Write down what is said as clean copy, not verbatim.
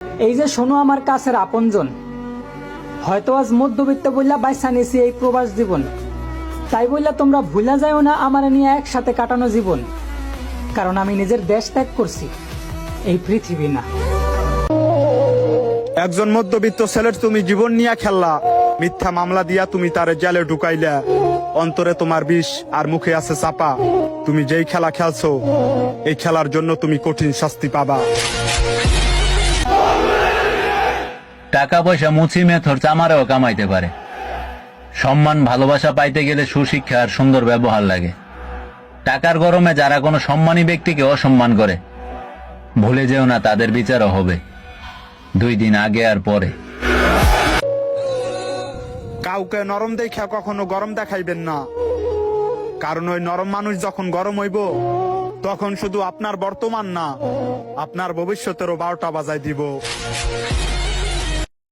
এই যে শোনো আমার কাছের আপনজন, হয়তো আজ মধ্যবিত্ত বললা বাইসা নিয়েছি এই প্রবাস জীবন, তাই বললা তোমরা ভুলা যাও না আমার নিয়ে একসাথে কাটানো জীবন, কারণ আমি নিজের দেশ ত্যাগ করছি, এই পৃথিবী না। একজন মধ্যবিত্ত ছেলের তুমি জীবন নিয়ে খেললা, মিথ্যা মামলা দিয়া তুমি তারে জেলে ঢুকাইলা, অন্তরে তোমার বিষ আর মুখে আছে চাপা। তুমি যেই খেলা খেলছো এই খেলার জন্য তুমি কঠিন শাস্তি পাবা। টাকা পয়সা মুচি মেথর চামারেও কামাইতে পারে, সম্মান ভালোবাসা পাইতে গেলে সুশিক্ষা আর সুন্দর ব্যবহার লাগে। টাকার গরমে যারা কোনো সম্মানী ব্যক্তিকে অসম্মান করে, ভুলে যেও না তাদের বিচারও হবে 2 দিন আগে আর পরে। কাউকে নরম দেখা কখনো গরম দেখাইবেন না, কারণ ওই নরম মানুষ যখন গরম হইব তখন শুধু আপনার বর্তমান না, আপনার ভবিষ্যতেরও 12টা বাজায় দিব।